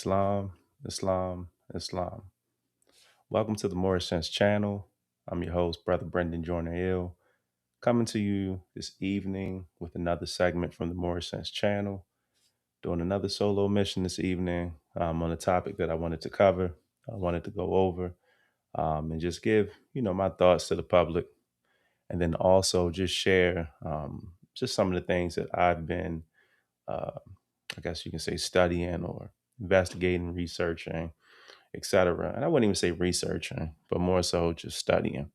Islam, Islam, Islam. Welcome to the Moorish channel. I'm your host, Brother Brendan Joyner Hill, coming to you this evening with another segment from the Moorish channel. Doing another solo mission this evening on a topic that I wanted to cover, I wanted to go over, and just give, my thoughts to the public. And then also just share just some of the things that I've been, uh, I guess you can say, studying or investigating, researching, etc. And I wouldn't even say researching, but more so just studying.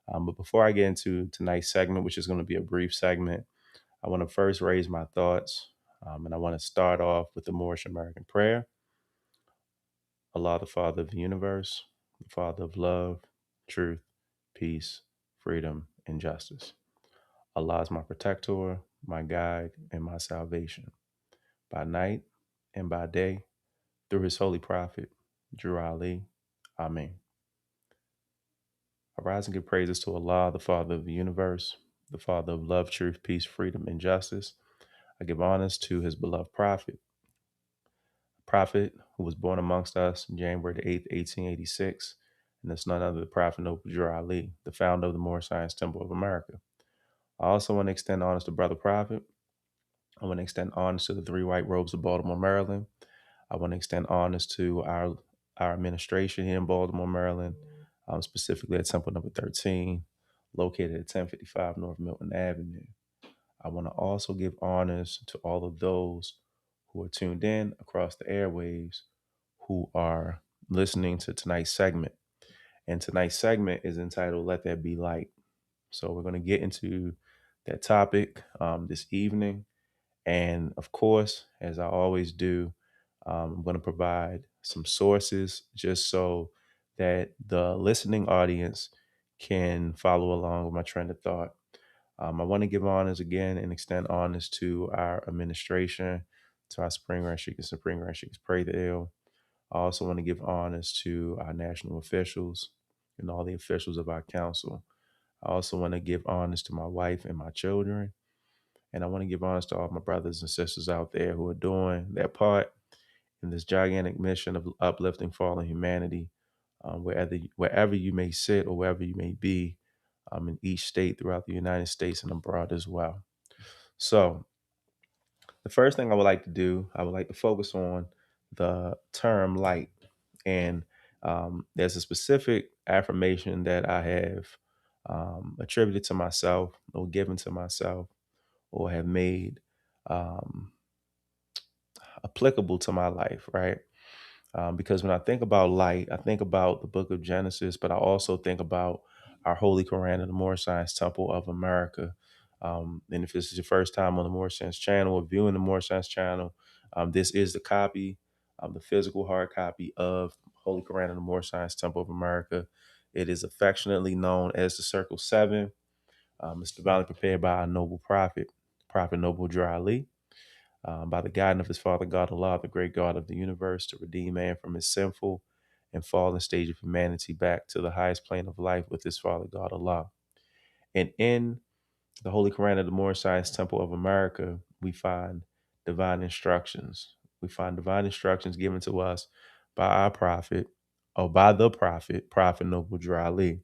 But before I get into tonight's segment, which is going to be a brief segment, I want to first raise my thoughts. And I want to start off with the Moorish American prayer. Allah, the Father of the universe, the Father of love, truth, peace, freedom, and justice. Allah is my protector, my guide, and my salvation. By night and by day, through his holy prophet, Drew Ali. Amen. I rise and give praises to Allah, the Father of the universe, the Father of love, truth, peace, freedom, and justice. I give honors to his beloved prophet, who was born amongst us January the 8th, 1886. And that's none other than the Prophet Noble Drew Ali, the founder of the Moorish Science Temple of America. I also want to extend honors to Brother Prophet. I want to extend honors to the three white robes of Baltimore, Maryland. I want to extend honors to our administration here in Baltimore, Maryland, specifically at Temple number 13, located at 1055 North Milton Avenue. I want to also give honors to all of those who are tuned in across the airwaves who are listening to tonight's segment. And tonight's segment is entitled Let There Be Light. So we're going to get into that topic this evening. And of course, as I always do, I'm going to provide some sources just so that the listening audience can follow along with my train of thought. I want to give honors again and extend honors to our administration, to our Supreme Grand Sheikh and Supreme Grand Sheikh's Pray the Ill. I also want to give honors to our national officials and all the officials of our council. I also want to give honors to my wife and my children. And I want to give honors to all my brothers and sisters out there who are doing their part in this gigantic mission of uplifting fallen humanity, wherever you may sit or wherever you may be, in each state throughout the United States and abroad as well. So the first thing I would like to do, I would like to focus on the term light. And there's a specific affirmation that I have attributed to myself or given to myself or have made um, applicable to my life, right? Because when I think about light, I think about the book of Genesis, but I also think about our Holy Quran and the Moorish Science Temple of America. And if this is your first time on the Moorish Science channel or viewing the Moorish Science channel, this is the copy, the physical hard copy of Holy Quran and the Moorish Science Temple of America. It is affectionately known as the Circle 7. It's divinely prepared by our noble prophet, Prophet Noble Drew Ali, by the guidance of his Father God Allah, the great God of the universe, to redeem man from his sinful and fallen stage of humanity back to the highest plane of life with his Father God Allah. And in the Holy Quran of the Moorish Science Temple of America, we find divine instructions. We find divine instructions given to us by our prophet, or by the prophet, Prophet Noble Drew Ali.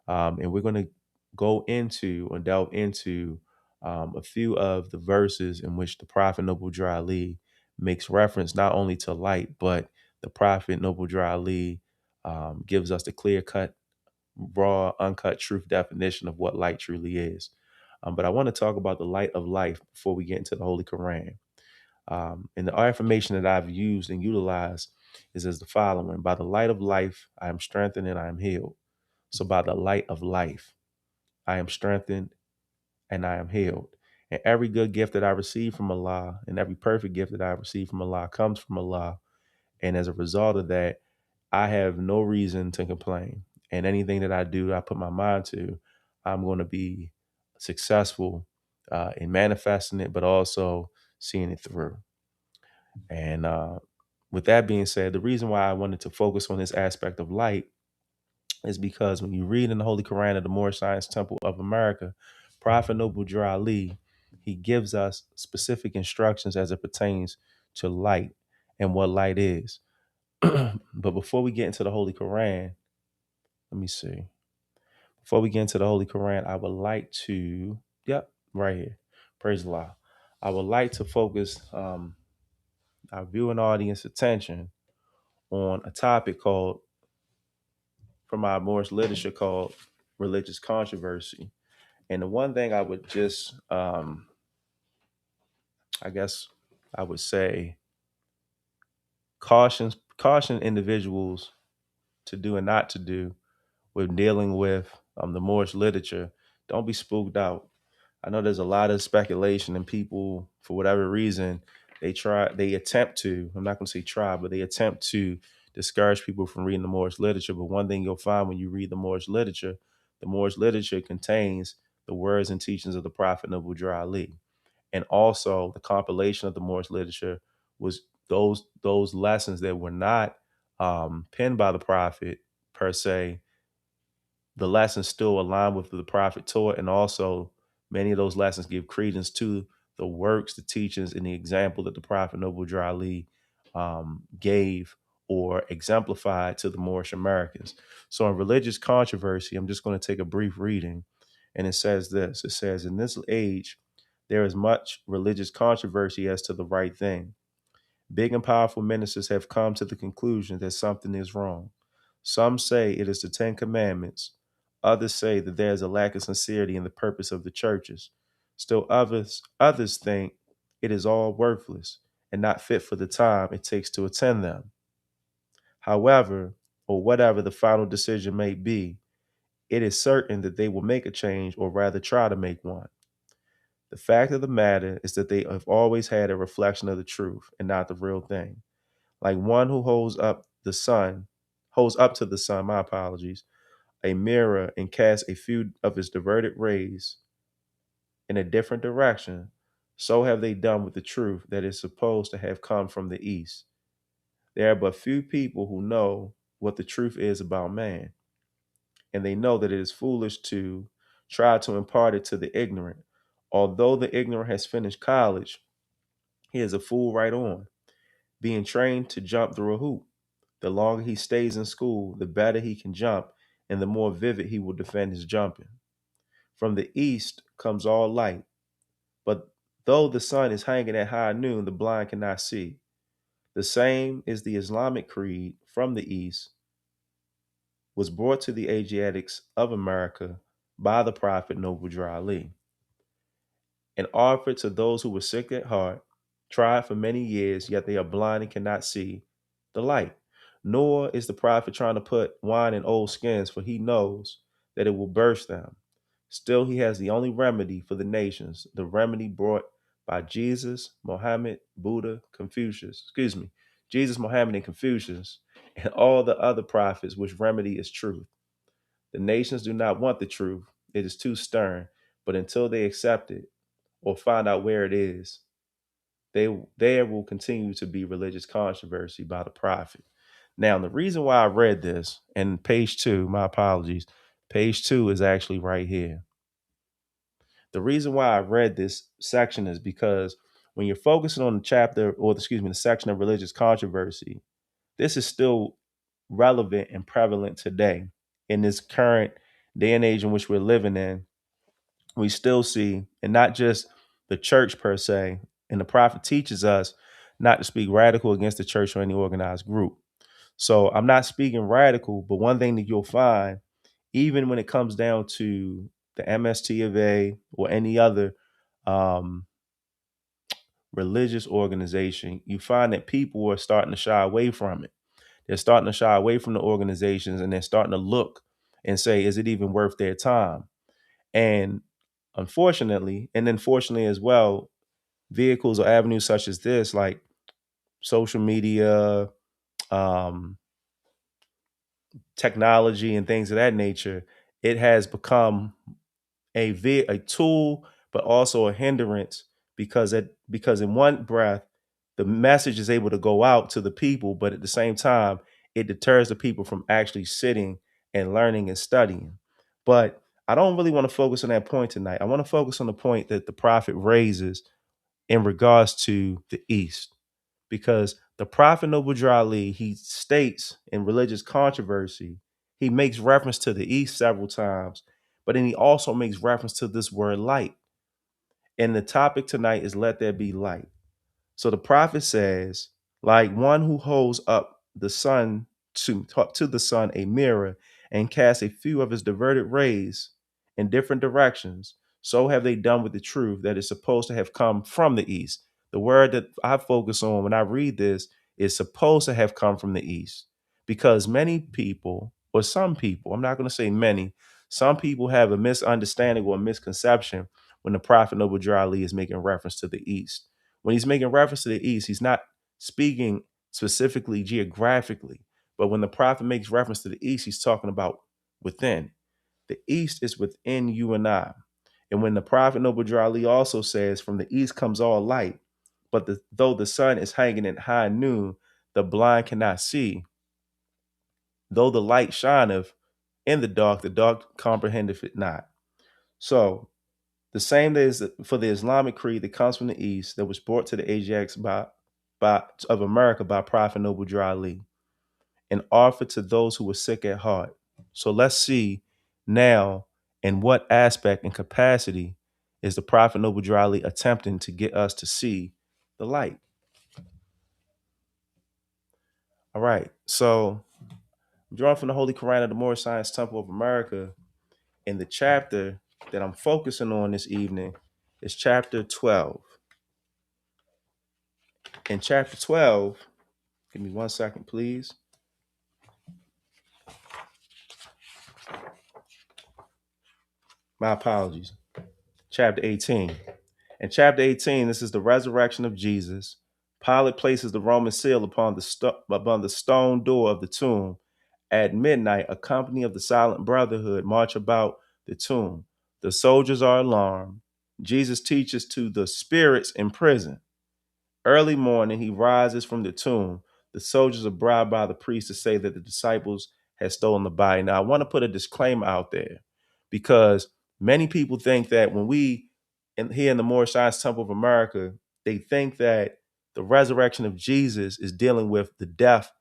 And we're going to go into and delve into a few of the verses in which the Prophet Noble Drew Ali makes reference not only to light, but the Prophet Noble Drew Ali gives us the clear cut, raw, uncut truth definition of what light truly is. But I want to talk about the light of life before we get into the Holy Quran. And the affirmation that I've used and utilized is as the following: by the light of life, I am strengthened and I am healed. So by the light of life, I am strengthened and I am healed. And every good gift that I receive from Allah and every perfect gift that I receive from Allah comes from Allah. And as a result of that, I have no reason to complain. And anything that I do, I put my mind to, I'm going to be successful in manifesting it, but also seeing it through. And with that being said, the reason why I wanted to focus on this aspect of light is because when you read in the Holy Quran of the Moorish Science Temple of America, Prophet Noble Drew Ali, he gives us specific instructions as it pertains to light and what light is. But before we get into the Holy Quran, let me see. Before we get into the Holy Quran, I would like to, yep, right here. Praise Allah. I would like to focus our viewing audience attention on a topic called, from our Moorish literature, called religious controversy. And the one thing I would just, I guess I would say, caution individuals to do and not to do when dealing with the Moorish literature. Don't be spooked out. I know there's a lot of speculation and people, for whatever reason, they attempt to, I'm not going to say try, but they attempt to discourage people from reading the Moorish literature. But one thing you'll find when you read the Moorish literature contains the words and teachings of the Prophet Nabi Ali. And also the compilation of the Moorish literature was those lessons that were not penned by the Prophet per se. The lessons still align with the Prophet taught, and also many of those lessons give credence to the works, the teachings, and the example that the Prophet Noble Ali gave or exemplified to the Moorish Americans. So in religious controversy, I'm just going to take a brief reading, and it says this. It says, in this age, there is much religious controversy as to the right thing. Big and powerful ministers have come to the conclusion that something is wrong. Some say it is the Ten Commandments. Others say that there is a lack of sincerity in the purpose of the churches. Still others think it is all worthless and not fit for the time it takes to attend them. However, or whatever the final decision may be, it is certain that they will make a change, or rather try to make one. The fact of the matter is that they have always had a reflection of the truth and not the real thing. Like one who holds up to the sun, my apologies, a mirror, and casts a few of its diverted rays in a different direction, so have they done with the truth that is supposed to have come from the east. There are but few people who know what the truth is about man, and they know that it is foolish to try to impart it to the ignorant. Although the ignorant has finished college, he is a fool right on, being trained to jump through a hoop. The longer he stays in school, the better he can jump, and the more vivid he will defend his jumping. From the east comes all light, but though the sun is hanging at high noon, the blind cannot see. The same is the Islamic creed from the east, was brought to the Asiatics of America by the Prophet Noble Ali, and offered to those who were sick at heart, tried for many years, yet they are blind and cannot see the light. Nor is the prophet trying to put wine in old skins, for he knows that it will burst them. Still, he has the only remedy for the nations, the remedy brought by Jesus, Mohammed, Buddha, Confucius, Jesus, Mohammed, and Confucius, and all the other prophets, which remedy is truth. The nations do not want the truth. It is too stern, but until they accept it or find out where it is, there will continue to be religious controversy by the prophet. Now, the reason why I read this, and page 2, my apologies, page 2 is actually right here. The reason why I read this section is because when you're focusing on the chapter, or the section of religious controversy, this is still relevant and prevalent today in this current day and age in which we're living in. We still see, and not just the church per se, and the prophet teaches us not to speak radical against the church or any organized group. So I'm not speaking radical, but one thing that you'll find, even when it comes down to the MST of A or any other um, religious organization, you find that people are starting to shy away from it. They're starting to shy away from the organizations, and they're starting to look and say, is it even worth their time? And unfortunately, and then fortunately as well, vehicles or avenues such as this, like social media, um, technology, and things of that nature, it has become a tool, but also a hindrance, because in one breath, the message is able to go out to the people, but at the same time, it deters the people from actually sitting and learning and studying. But I don't really want to focus on that point tonight. I want to focus on the point that the prophet raises in regards to the East, because The Prophet Noble Drew Ali, he states in religious controversy, he makes reference to the East several times, but then he also makes reference to this word light. And the topic tonight is let there be light. So the prophet says, like one who holds up the sun to the sun a mirror and casts a few of his diverted rays in different directions, so have they done with the truth that is supposed to have come from the east. The word that I focus on when I read this is supposed to have come from the east, because many people, or some people, I'm not going to say many, some people have a misunderstanding or a misconception when the prophet Noble Drew Ali is making reference to the east. When he's making reference to the east, he's not speaking specifically geographically, but when the prophet makes reference to the east, he's talking about within. The east is within you and I. And when the prophet Noble Drew Ali also says, from the east comes all light, but though the sun is hanging at high noon, the blind cannot see. Though the light shineth in the dark comprehendeth it not. So the same day as for the Islamic creed that comes from the East, that was brought to the Ajax of America by Prophet Noble Drew Ali and offered to those who were sick at heart. So let's see now in what aspect and capacity is the Prophet Noble Drew Ali attempting to get us to see the light. All right, so I'm drawing from the Holy Quran of the Moorish Science Temple of America, and the chapter that I'm focusing on this evening is chapter 12. In chapter 12, give me 1 second, please. My apologies. Chapter 18. In chapter 18, this is the resurrection of Jesus. Pilate places the Roman seal upon the stone door of the tomb. At midnight, a company of the Silent Brotherhood march about the tomb. The soldiers are alarmed. Jesus teaches to the spirits in prison. Early morning, he rises from the tomb. The soldiers are bribed by the priest to say that the disciples had stolen the body. Now, I want to put a disclaimer out there because many people think that when here in the Moorish Science Temple of America, they think that the resurrection of Jesus is dealing with the death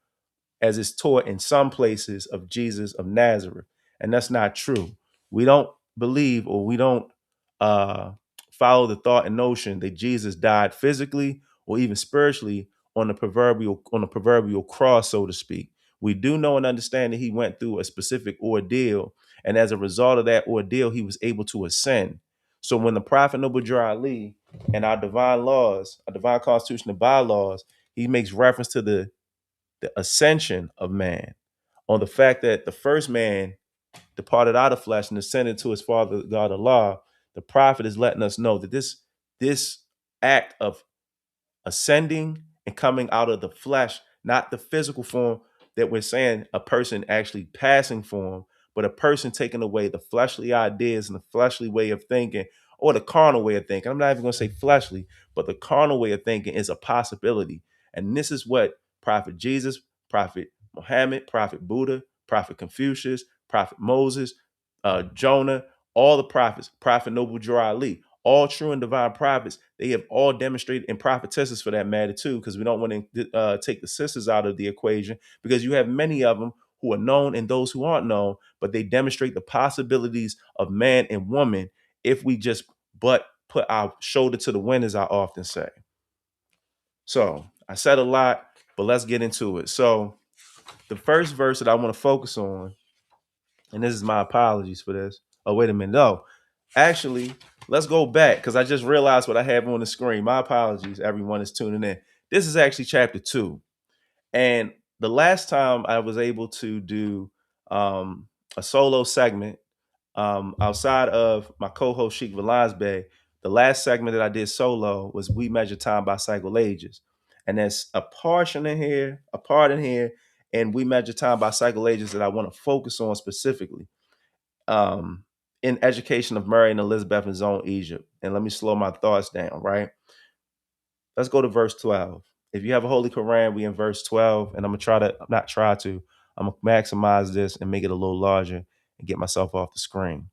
as it's taught in some places of Jesus of Nazareth. And that's not true. We don't believe, or we don't uh, follow the thought and notion that Jesus died physically or even spiritually on the proverbial cross, so to speak. We do know and understand that he went through a specific ordeal, and as a result of that ordeal, he was able to ascend. So when the Prophet Noble Drew Ali and our divine laws, our divine constitution and bylaws, he makes reference to the ascension of man, on the fact that the first man departed out of flesh and ascended to his father God Allah. The prophet is letting us know that this act of ascending and coming out of the flesh, not the physical form that we're saying a person actually passing form, but a person taking away the fleshly ideas and the fleshly way of thinking, or the carnal way of thinking. I'm not even going to say fleshly, but the carnal way of thinking is a possibility. And this is what Prophet Jesus, Prophet Muhammad, Prophet Buddha, Prophet Confucius, Prophet Moses, Jonah, all the prophets, Prophet Noble Drew Ali, all true and divine prophets, they have all demonstrated, and prophetesses for that matter too, because we don't want to take the sisters out of the equation, because you have many of them who are known and those who aren't known, but they demonstrate the possibilities of man and woman if we just but put our shoulder to the wind, as I often say. So I said a lot, but let's get into it. So the first verse that I want to focus on, and this is my apologies for this. Oh, wait a minute. No, actually, let's go back because I just realized what I have on the screen. My apologies, everyone is tuning in. This is actually chapter 2. And the last time I was able to do a solo segment outside of my co-host Sheik Valaz Bay, the last segment that I did solo was We Measure Time by Cycle Ages. And there's a portion in here, a part in here, and We Measure Time by Cycle Ages that I want to focus on specifically in education of Mary and Elizabeth in Zone Egypt. And let me slow my thoughts down, right? Let's go to verse 12. If you have a Holy Quran, we in verse 12, and I'm gonna maximize this and make it a little larger and get myself off the screen.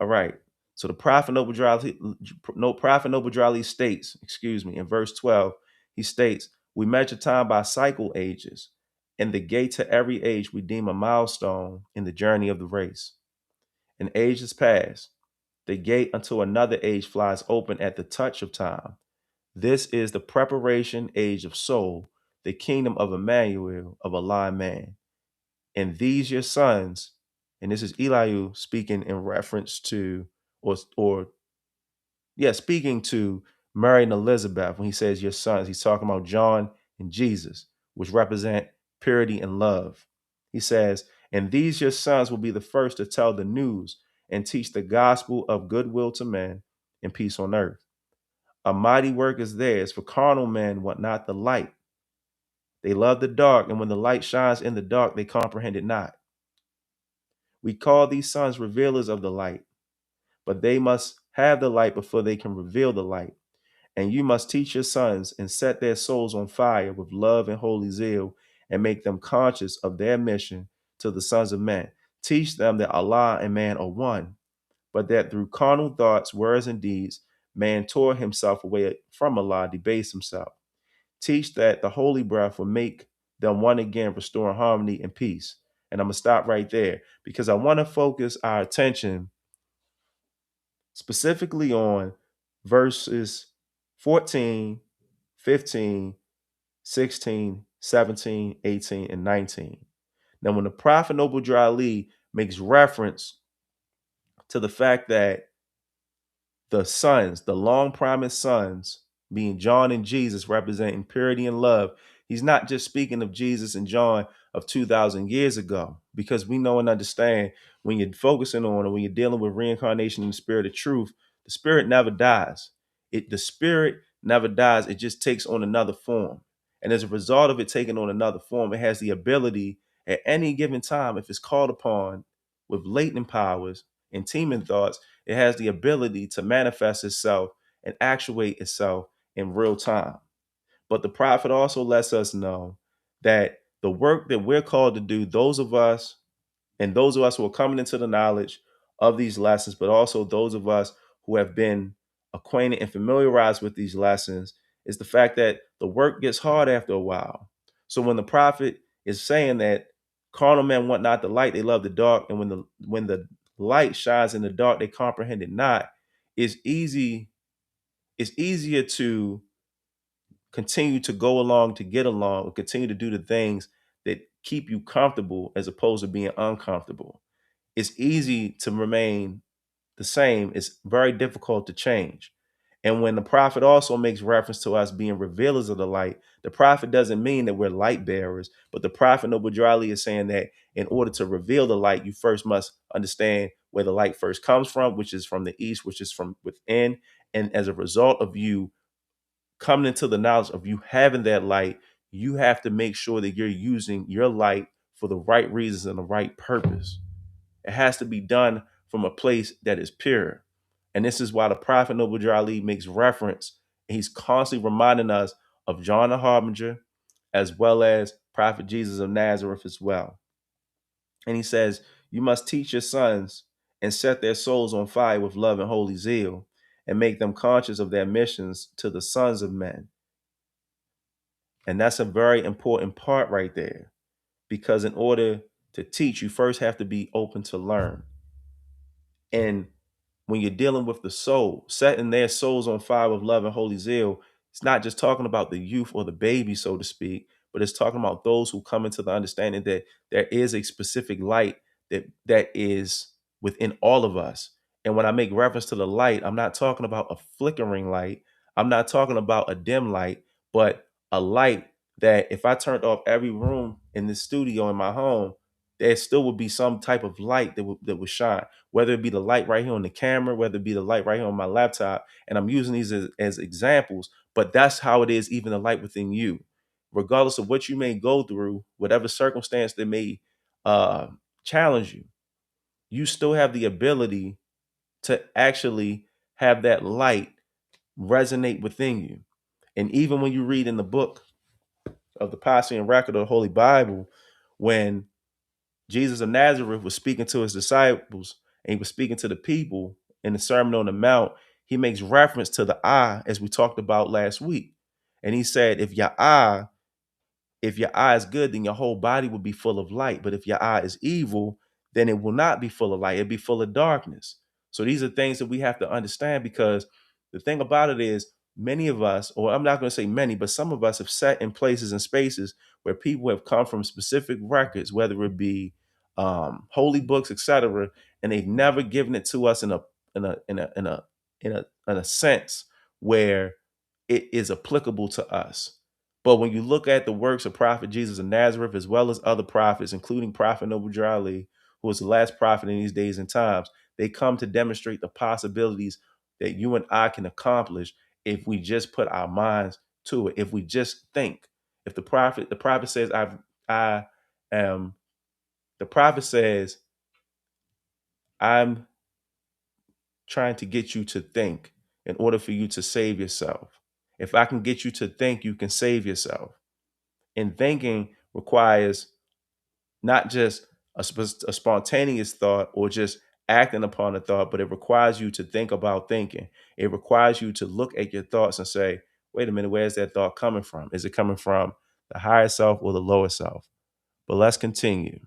All right. So the Prophet Noble Drew Ali states, in verse 12, he states, We measure time by cycle ages, and the gate to every age we deem a milestone in the journey of the race. An age is past. The gate unto another age flies open at the touch of time. This is the preparation age of soul, the kingdom of Emmanuel, of a lying man. And these your sons, and this is Elihu speaking in reference to, or yeah, speaking to Mary and Elizabeth when he says your sons. He's talking about John and Jesus, which represent purity and love. He says, and these your sons will be the first to tell the news and teach the gospel of goodwill to men and peace on earth. A mighty work is theirs, for carnal men want not the light. They love the dark, and when the light shines in the dark, they comprehend it not. We call these sons revealers of the light, but they must have the light before they can reveal the light. And you must teach your sons and set their souls on fire with love and holy zeal and make them conscious of their mission to the sons of men. Teach them that Allah and man are one, but that through carnal thoughts, words, and deeds, man tore himself away from Allah, debased himself. Teach that the holy breath will make them one again, restoring harmony and peace. And I'm going to stop right there because I want to focus our attention specifically on verses 14, 15, 16, 17, 18, and 19. Now, when the Prophet Noble Drew Ali makes reference to the fact that the sons, the long promised sons, being John and Jesus, representing purity and love, he's not just speaking of Jesus and John of 2,000 years ago, because we know and understand when you're focusing on or when you're dealing with reincarnation and the spirit of truth, the spirit never dies. The spirit never dies. It just takes on another form. And as a result of it taking on another form, it has the ability at any given time, if it's called upon with latent powers and teeming thoughts, it has the ability to manifest itself and actuate itself in real time. But the prophet also lets us know that the work that we're called to do, those of us who are coming into the knowledge of these lessons, but also those of us who have been acquainted and familiarized with these lessons, is the fact that the work gets hard after a while. So when the prophet is saying that carnal men want not the light, they love the dark, and when the light shines in the dark, they comprehend it not, it's easier to continue to go along, to get along, or continue to do the things that keep you comfortable as opposed to being uncomfortable. It's easy to remain the same. It's very difficult to change. And when the prophet also makes reference to us being revealers of the light, the prophet doesn't mean that we're light bearers, but the prophet Noble Drew Ali is saying that in order to reveal the light, you first must understand where the light first comes from, which is from the east, which is from within. And as a result of you coming into the knowledge of you having that light, you have to make sure that you're using your light for the right reasons and the right purpose. It has to be done from a place that is pure. And this is why the Prophet Noble Drew Ali makes reference, and he's constantly reminding us of John the Harbinger, as well as Prophet Jesus of Nazareth as well. And he says, you must teach your sons and set their souls on fire with love and holy zeal, and make them conscious of their missions to the sons of men. And that's a very important part right there, because in order to teach, you first have to be open to learn. And when you're dealing with the soul, setting their souls on fire with love and holy zeal, it's not just talking about the youth or the baby, so to speak, but it's talking about those who come into the understanding that there is a specific light that is within all of us. And when I make reference to the light, I'm not talking about a flickering light. I'm not talking about a dim light, but a light that if I turned off every room in this studio in my home, there still would be some type of light that would shine, whether it be the light right here on the camera, whether it be the light right here on my laptop. And I'm using these as examples, but that's how it is, even the light within you. Regardless of what you may go through, whatever circumstance that may uh, challenge you, you still have the ability to actually have that light resonate within you. And even when you read in the book of the Posse and Record of the Holy Bible, when Jesus of Nazareth was speaking to his disciples and he was speaking to the people in the Sermon on the Mount, he makes reference to the eye, as we talked about last week. And he said, if your eye is good, then your whole body will be full of light. But if your eye is evil, then it will not be full of light. It'll be full of darkness. So these are things that we have to understand, because the thing about it is, many of us, or I'm not going to say many, but some of us have sat in places and spaces where people have come from specific records, whether it be holy books, etc., and they've never given it to us in a sense where it is applicable to us. But when you look at the works of Prophet Jesus of Nazareth, as well as other prophets, including Prophet Noble Drew Ali, who was the last prophet in these days and times, they come to demonstrate the possibilities that you and I can accomplish if we just put our minds to it. If we just think. If the prophet says, I am, the prophet says, I'm trying to get you to think in order for you to save yourself. If I can get you to think, you can save yourself. And thinking requires not just a spontaneous thought or just acting upon a thought, but it requires you to think about thinking. It requires you to look at your thoughts and say, wait a minute, where's that thought coming from? Is it coming from the higher self or the lower self? But let's continue.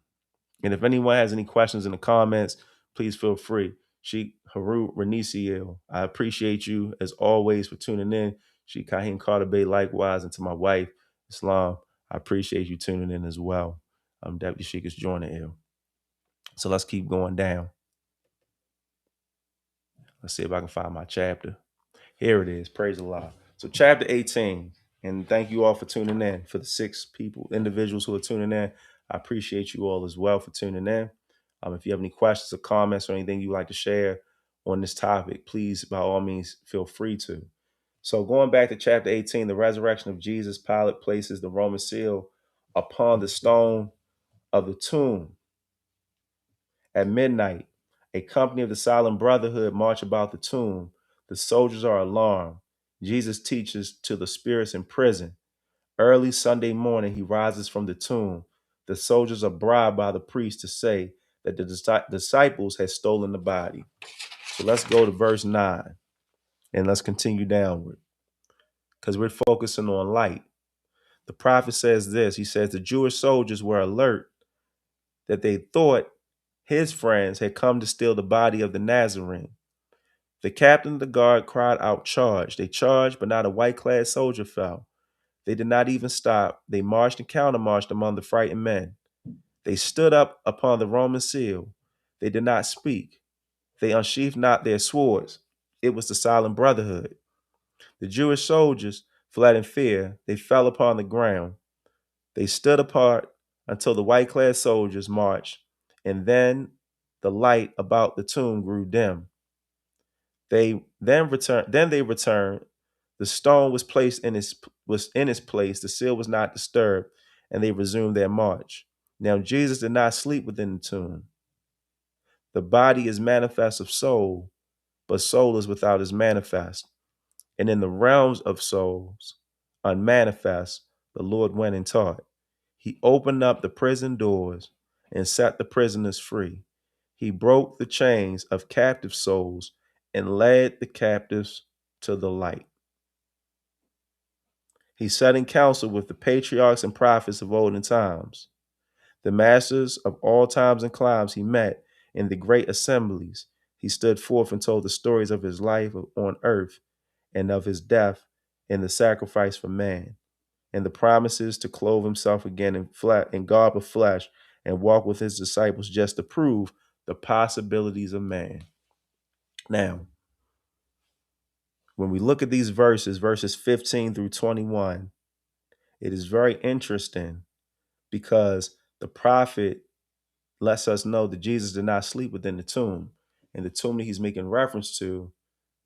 And if anyone has any questions in the comments, please feel free. Sheikh Haru Renisiel, I appreciate you as always for tuning in. Sheikh Kahim Carter Bay, likewise, and to my wife, Islam, I appreciate you tuning in as well. Deputy Sheikh is joining ill. So let's keep going down. Let's see if I can find my chapter. Here it is. Praise Allah. So chapter 18. And thank you all for tuning in. For the 6 individuals who are tuning in, I appreciate you all as well for tuning in. If you have any questions or comments or anything you'd like to share on this topic, please, by all means, feel free to. So going back to chapter 18, the resurrection of Jesus, Pilate places the Roman seal upon the stone of the tomb. At midnight, a company of the Silent Brotherhood march about the tomb. The soldiers are alarmed. Jesus teaches to the spirits in prison. Early Sunday morning, he rises from the tomb. The soldiers are bribed by the priest to say that the disciples had stolen the body. So let's go to verse 9 and let's continue downward, because we're focusing on light. The prophet says this. He says the Jewish soldiers were alert that they thought his friends had come to steal the body of the Nazarene. The captain of the guard cried out, charge. They charged, but not a white-clad soldier fell. They did not even stop. They marched and countermarched among the frightened men. They stood up upon the Roman seal. They did not speak. They unsheathed not their swords. It was the Silent Brotherhood. The Jewish soldiers fled in fear. They fell upon the ground. They stood apart until the white-clad soldiers marched, and then the light about the tomb grew dim. Then they returned. The stone was placed in its place. The seal was not disturbed, and they resumed their march. Now Jesus did not sleep within the tomb. The body is manifest of soul, but soul is without is manifest. And in the realms of souls, unmanifest, the Lord went and taught. He opened up the prison doors and set the prisoners free. He broke the chains of captive souls and led the captives to the light. He sat in council with the patriarchs and prophets of olden times. The masters of all times and climes he met in the great assemblies. He stood forth and told the stories of his life on earth and of his death and the sacrifice for man, and the promises to clothe himself again in garb of flesh and walk with his disciples just to prove the possibilities of man. Now, when we look at these verses 15 through 21, it is very interesting because the prophet lets us know that Jesus did not sleep within the tomb. And the tomb that he's making reference to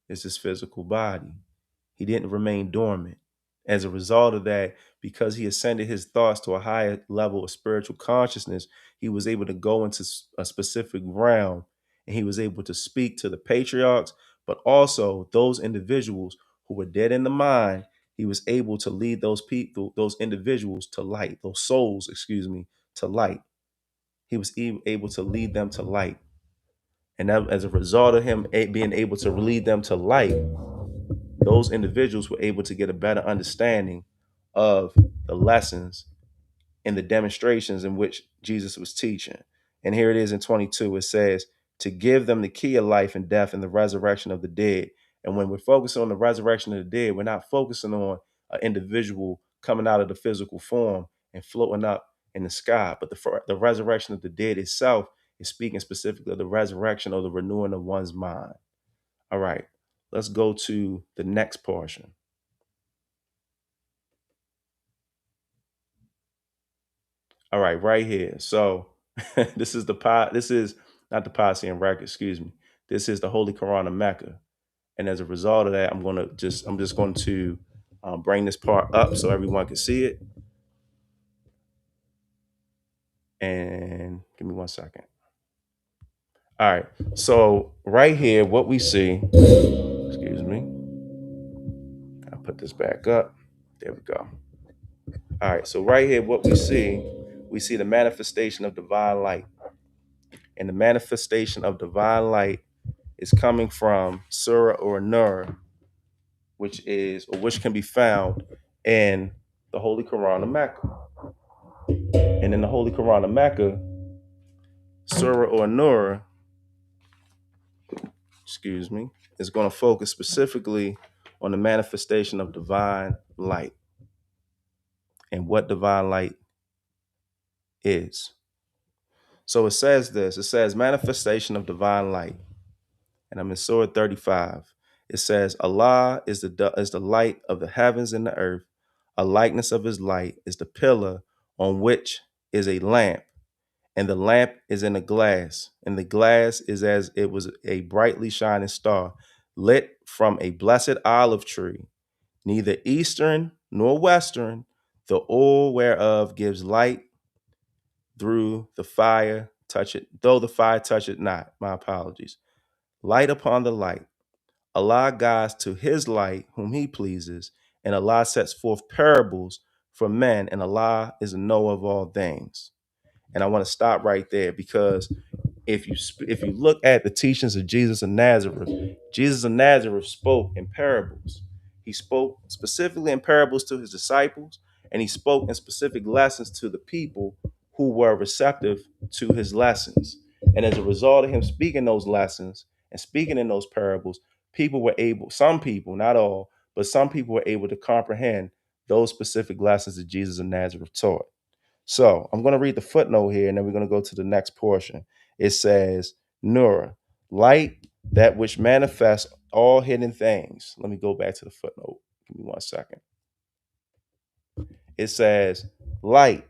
is his physical body. He didn't remain dormant. As a result of that, because he ascended his thoughts to a higher level of spiritual consciousness, he was able to go into a specific realm, and he was able to speak to the patriarchs, but also those individuals who were dead in the mind. He was able to lead those people, those individuals to light, those souls, to light. He was able to lead them to light. And that, as a result of him being able to lead them to light, those individuals were able to get a better understanding of the lessons and the demonstrations in which Jesus was teaching. And here it is in 22. It says, to give them the key of life and death and the resurrection of the dead. And when we're focusing on the resurrection of the dead, we're not focusing on an individual coming out of the physical form and floating up in the sky. But the resurrection of the dead itself is speaking specifically of the resurrection or the renewing of one's mind. All right, let's go to the next portion. All right, right here. So this is the pot. This is not the Passion record. Excuse me. This is the Holy Quran of Mecca, and as a result of that, I'm just going to bring this part up so everyone can see it. And give me 1 second. All right. So right here, what we see. Excuse me. I'll put this back up. There we go. All right. So right here, what we see the manifestation of divine light, and the manifestation of divine light is coming from Surah or Nur, which can be found in the Holy Quran of Mecca. And in the Holy Quran of Mecca, Surah or Nur, excuse me, is going to focus specifically on the manifestation of divine light and what divine light is. So it says this. It says manifestation of divine light. And I'm in Surah 35. It says, Allah is the light of the heavens and the earth. A likeness of his light is the pillar on which is a lamp, and the lamp is in a glass, and the glass is as it was a brightly shining star, lit from a blessed olive tree, neither eastern nor western, the oil whereof gives light through the fire, touch it, though the fire touch it not. My apologies. Light upon the light. Allah guides to his light whom he pleases, and Allah sets forth parables for men, and Allah is a knower of all things. And I want to stop right there because if you look at the teachings of Jesus of Nazareth spoke in parables. He spoke specifically in parables to his disciples, and he spoke in specific lessons to the people who were receptive to his lessons. And as a result of him speaking those lessons and speaking in those parables, some people, not all, but some people were able to comprehend those specific lessons that Jesus of Nazareth taught. So I'm going to read the footnote here, and then we're going to go to the next portion. It says, Nur, light that which manifests all hidden things. Let me go back to the footnote. Give me 1 second. It says, light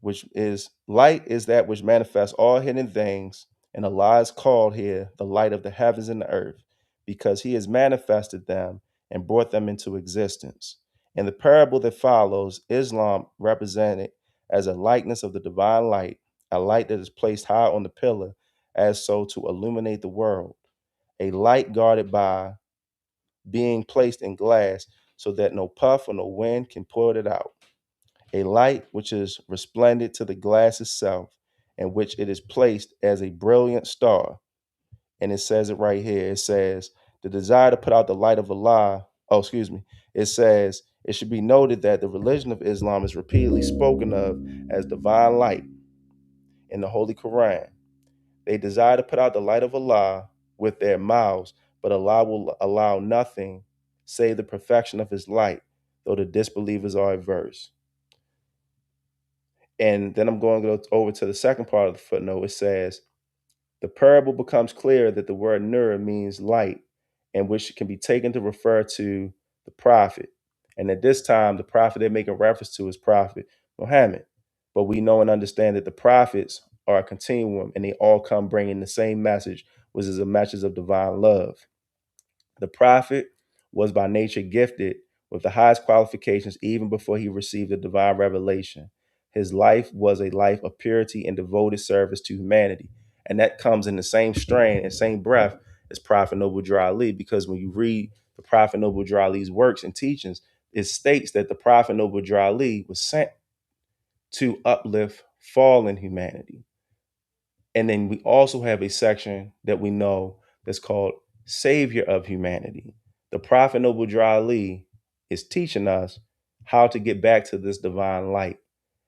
is that which manifests all hidden things, and Allah is called here the light of the heavens and the earth, because he has manifested them and brought them into existence. In the parable that follows, Islam represented as a likeness of the divine light, a light that is placed high on the pillar, as so to illuminate the world, a light guarded by being placed in glass so that no puff or no wind can put it out, a light which is resplendent to the glass itself, in which it is placed as a brilliant star. And it says it right here. It says, the desire to put out the light of Allah. Oh, excuse me. It says, it should be noted that the religion of Islam is repeatedly spoken of as divine light in the Holy Quran. They desire to put out the light of Allah with their mouths, but Allah will allow nothing save the perfection of his light, though the disbelievers are averse. And then I'm going to go over to the second part of the footnote. It says, the parable becomes clear that the word nur means light, and which can be taken to refer to the prophet. And at this time, the prophet they're making reference to is Prophet Muhammad. But we know and understand that the prophets are a continuum, and they all come bringing the same message, which is a message of divine love. The prophet was by nature gifted with the highest qualifications even before he received the divine revelation. His life was a life of purity and devoted service to humanity. And that comes in the same strain and same breath as Prophet Noble Drew Ali, because when you read the Prophet Noble Drew Ali's works and teachings, it states that the Prophet Noble Drew Ali was sent to uplift fallen humanity. And then we also have a section that we know that's called Savior of Humanity. The Prophet Noble Drew Ali is teaching us how to get back to this divine light.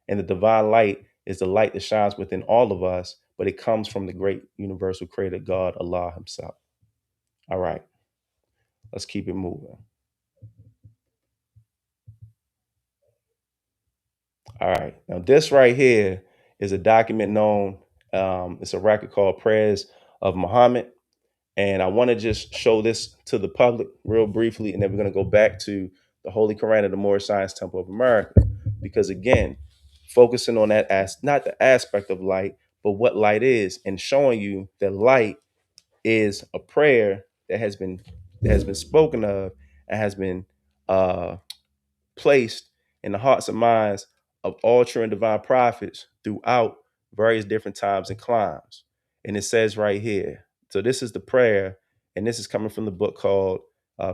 And the divine light is the light that shines within all of us, but it comes from the great universal creator God, Allah Himself. All right, let's keep it moving. All right, now this right here is a document known, it's a record called Prayers of Muhammad. And I want to just show this to the public real briefly, and then we're going to go back to the Holy Quran of the Moorish Science Temple of America. Because again, focusing on that as not the aspect of light, but what light is, and showing you that light is a prayer that has been spoken of and has been uh, placed in the hearts and minds of all true and divine prophets throughout various different times and climes. And it says right here, so this is the prayer, and this is coming from the book called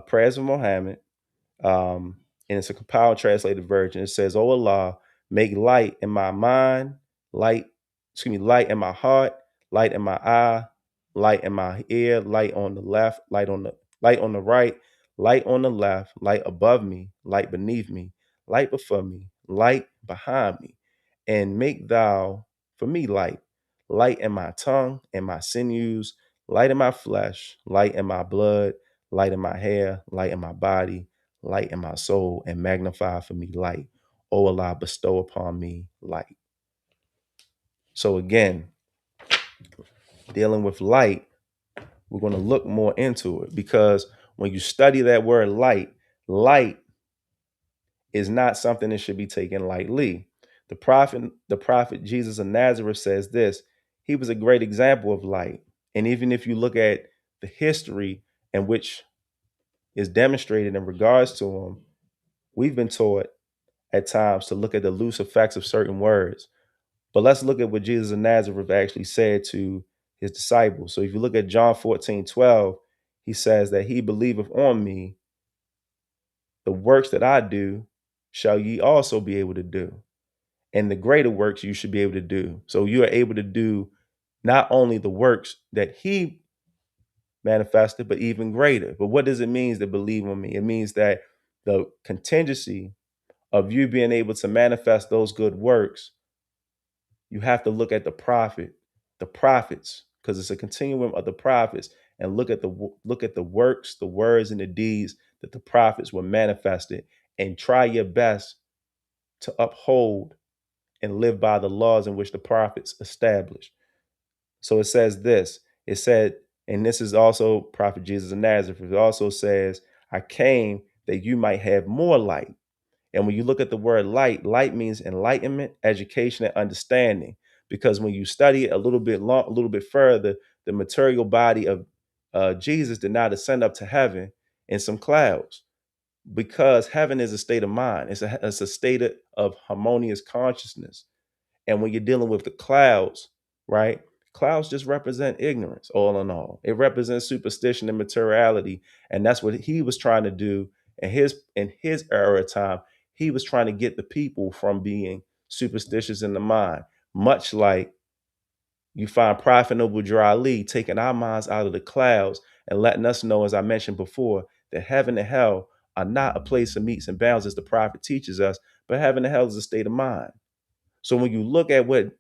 Prayers of Muhammad, and it's a compiled translated version. It says, "Oh Allah, make light in my mind, light, light in my heart, light in my eye, light in my ear, light on the left, light on the right, light on the left, light above me, light beneath me, light before me, light behind me, and make thou for me light, light in my tongue and my sinews, light in my flesh, light in my blood, light in my hair, light in my body, light in my soul, and magnify for me light. O Allah, bestow upon me light." So again, dealing with light, we're going to look more into it, because when you study that word light, light is not something that should be taken lightly. The prophet Jesus of Nazareth says this. He was a great example of light. And even if you look at the history in which is demonstrated in regards to him, we've been taught at times to look at the loose effects of certain words. But let's look at what Jesus of Nazareth actually said to his disciples. So if you look at John 14:12, he says that he believeth on me, the works that I do shall ye also be able to do. And the greater works you should be able to do. So you are able to do not only the works that he manifested, but even greater. But what does it mean to believe on me? It means that the contingency of you being able to manifest those good works, you have to look at the prophets, because it's a continuum of the prophets, and look at the works, the words, and the deeds that the prophets were manifested, and try your best to uphold and live by the laws in which the prophets established. So it says this. It said, and this is also Prophet Jesus of Nazareth. It also says, "I came that you might have more light." And when you look at the word light, light means enlightenment, education, and understanding. Because when you study it a little bit further, the material body of Jesus did not ascend up to heaven in some clouds, because heaven is a state of mind. It's a state of harmonious consciousness. And when you're dealing with the clouds, right? Clouds just represent ignorance, all in all. It represents superstition and materiality. And that's what he was trying to do in his era of time. He was trying to get the people from being superstitious in the mind, much like you find Prophet Noble Drew Ali taking our minds out of the clouds and letting us know, as I mentioned before, that heaven and hell are not a place of meets and bounds, as the prophet teaches us, but heaven and hell is a state of mind. So when you look at what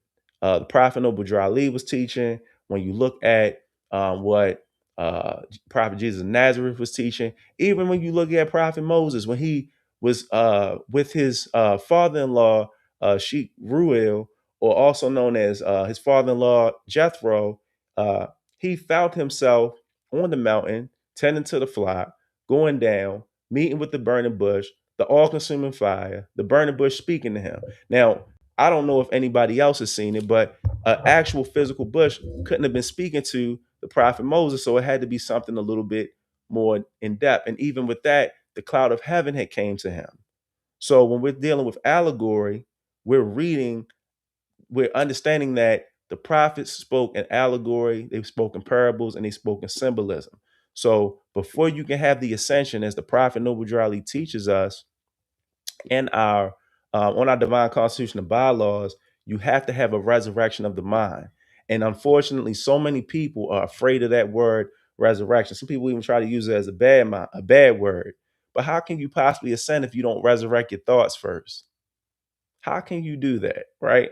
the Prophet Noble Drew Ali was teaching, when you look at what Prophet Jesus of Nazareth was teaching, even when you look at Prophet Moses, when he was with his father-in-law, Sheikh Ruel, or also known as his father-in-law, Jethro, uh, he found himself on the mountain, tending to the flock, going down, meeting with the burning bush, the all-consuming fire, the burning bush speaking to him. Now, I don't know if anybody else has seen it, but an actual physical bush couldn't have been speaking to the prophet Moses, so it had to be something a little bit more in depth. And even with that, the cloud of heaven had came to him. So when we're dealing with allegory, we're reading, we're understanding that the prophets spoke in allegory, they spoke in parables, and they spoke in symbolism. So before you can have the ascension, as the prophet Noble Drew Ali teaches us, in our on our divine constitution and bylaws, you have to have a resurrection of the mind. And unfortunately, so many people are afraid of that word resurrection. Some people even try to use it as a bad word. But how can you possibly ascend if you don't resurrect your thoughts first? How can you do that, right?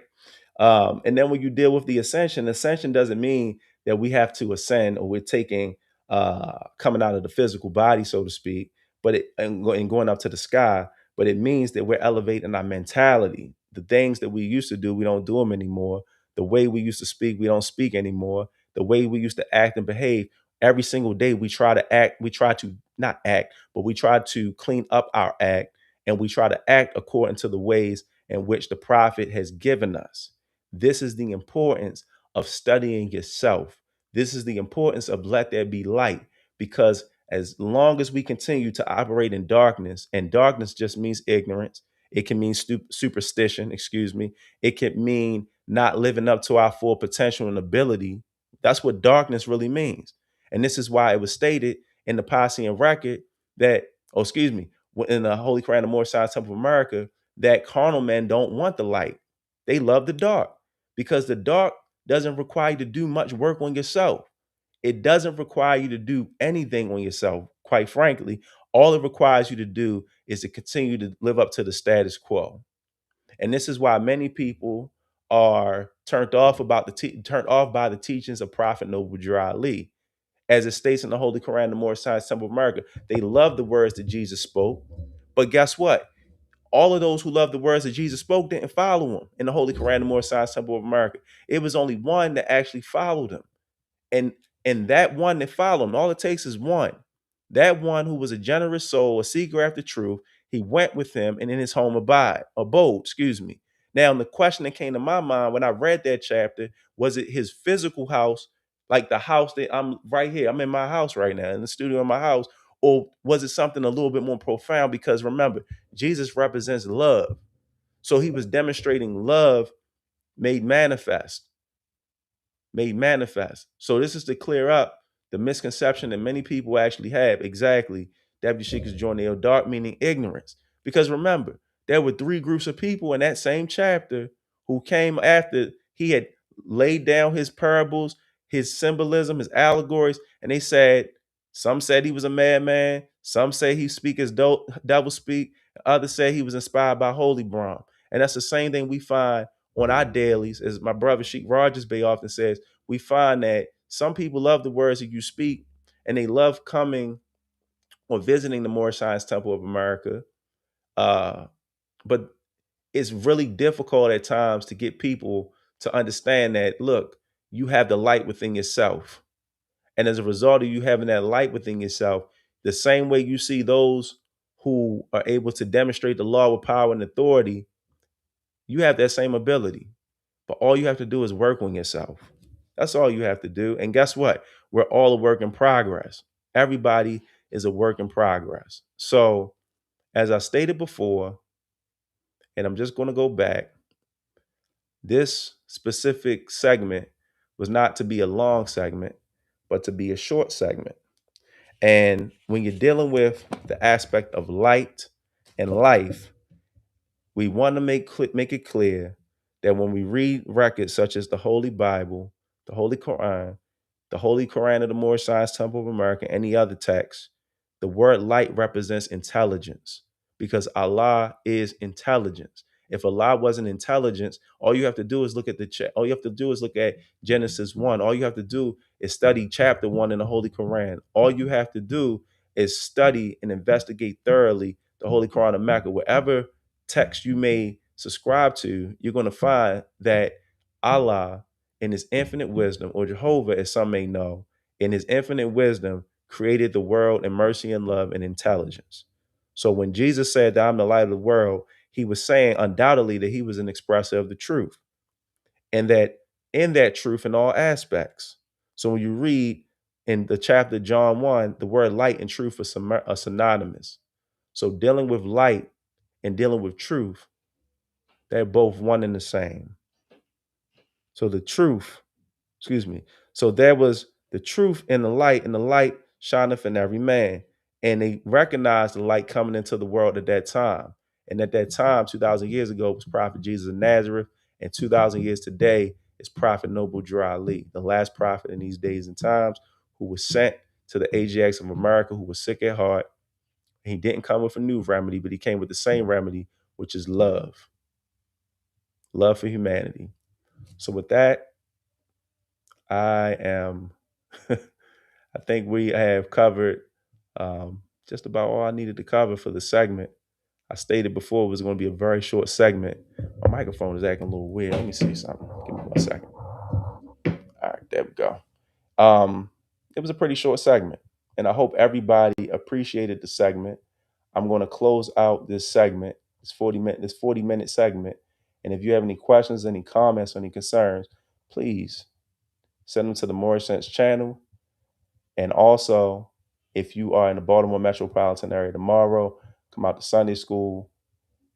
And then when you deal with the ascension doesn't mean that we have to ascend or we're taking coming out of the physical body, so to speak, but and going up to the sky. But it means that we're elevating our mentality. The things that we used to do, we don't do them anymore. The way we used to speak, we don't speak anymore. The way we used to act and behave, every single day we try to act. We try to not act, but we try to clean up our act, and we try to act according to the ways in which the prophet has given us. This is the importance of studying yourself. This is the importance of let there be light, because as long as we continue to operate in darkness, and darkness just means ignorance, it can mean superstition, excuse me, it can mean not living up to our full potential and ability. That's what darkness really means. And this is why it was stated in the Piscean record that, oh, excuse me, in the Holy Quran, the Moorish Science Temple of America, that carnal men don't want the light. They love the dark, because the dark doesn't require you to do much work on yourself. It doesn't require you to do anything on yourself, quite frankly. All it requires you to do is to continue to live up to the status quo. And this is why many people are turned off by the teachings of Prophet Noble Drew Ali. As it states in the Holy Quran, the Moorish Science Temple of America, they love the words that Jesus spoke. But guess what? All of those who loved the words that Jesus spoke didn't follow him in the Holy Quran, the Moorish Science Temple of America. It was only one that actually followed him. And that one that followed him, all it takes is one. That one who was a generous soul, a seeker after truth, he went with him and in his home abode, excuse me. Now, the question that came to my mind when I read that chapter, was it his physical house, like the house that I'm right here, I'm in my house right now, in the studio in my house, or was it something a little bit more profound? Because remember, Jesus represents love. So he was demonstrating love made manifest made manifest. So this is to clear up the misconception that many people actually have. Exactly. Deputy Sheik's journey dark, meaning ignorance. Because remember, there were three groups of people in that same chapter who came after he had laid down his parables, his symbolism, his allegories, and they said, some said he was a madman, some say he speak as devil speak, others say he was inspired by Holy Brahm. And that's the same thing we find on our dailies, as my brother Sheik Rogers Bay often says. We find that some people love the words that you speak, and they love coming or visiting the Moorish Science Temple of America. But it's really difficult at times to get people to understand that, look, you have the light within yourself. And as a result of you having that light within yourself, the same way you see those who are able to demonstrate the law with power and authority, you have that same ability. But all you have to do is work on yourself. That's all you have to do. And guess what? We're all a work in progress. Everybody is a work in progress. So, as I stated before, and I'm just going to go back, this specific segment was not to be a long segment, but to be a short segment. And when you're dealing with the aspect of light and life, we want to make it clear that when we read records such as the Holy Bible, the Holy Quran of the Moorish Science Temple of America, any other text, the word light represents intelligence, because Allah is intelligence. If Allah wasn't intelligence, all you have to do is look at all you have to do is look at Genesis 1. All you have to do is study chapter 1 in the Holy Quran. All you have to do is study and investigate thoroughly the Holy Quran of Mecca. Wherever text you may subscribe to, you're going to find that Allah, in his infinite wisdom, or Jehovah, as some may know, in his infinite wisdom, created the world in mercy and love and intelligence. So when Jesus said that I'm the light of the world, he was saying undoubtedly that he was an expresser of the truth, and that in that truth in all aspects. So when you read in the chapter John 1, the word light and truth are synonymous. So dealing with light and dealing with truth, they're both one and the same. So the truth, excuse me. So there was the truth in the light, and the light shineth in every man. And they recognized the light coming into the world at that time. And at that time, 2,000 years ago, was Prophet Jesus of Nazareth. And 2,000 years today is Prophet Noble Drew Ali, the last prophet in these days and times, who was sent to the AGX of America who was sick at heart. He didn't come with a new remedy, but he came with the same remedy, which is love for humanity. So with that, I am, I think we have covered just about all I needed to cover for the segment. I stated before it was going to be a very short segment. My microphone is acting a little weird. Let me see something. Give me 1 second. All right, there we go. Um, it was a pretty short segment, and I hope everybody appreciated the segment. I'm going to close out this segment, this 40-minute segment. And if you have any questions, any comments, any concerns, please send them to the Moorish Sense channel. And also, if you are in the Baltimore metropolitan area tomorrow, come out to Sunday school.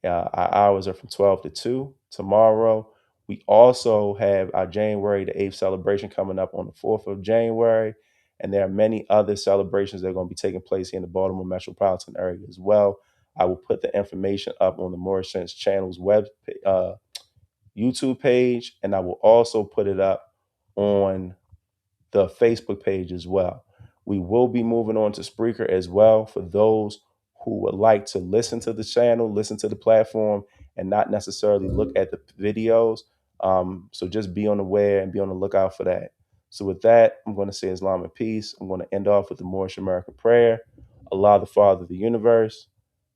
Our hours are from 12 to 2 tomorrow. We also have our January the 8th celebration coming up on the 4th of January. And there are many other celebrations that are going to be taking place here in the Baltimore metropolitan area as well. I will put the information up on the Moorish Sense channel's YouTube page, and I will also put it up on the Facebook page as well. We will be moving on to Spreaker as well for those who would like to listen to the channel, listen to the platform, and not necessarily look at the videos. So just be on the aware and be on the lookout for that. So with that, I'm going to say Islamic peace. I'm going to end off with the Moorish American prayer. Allah, the Father of the universe,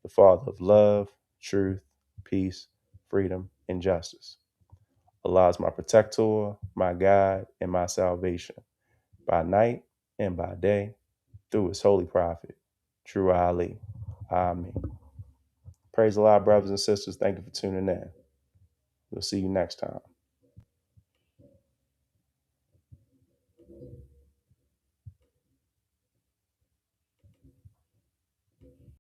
the Father of love, truth, peace, freedom, and justice. Allah is my protector, my guide, and my salvation by night and by day through his holy prophet, True Ali. Amen. Praise Allah, brothers and sisters. Thank you for tuning in. We'll see you next time.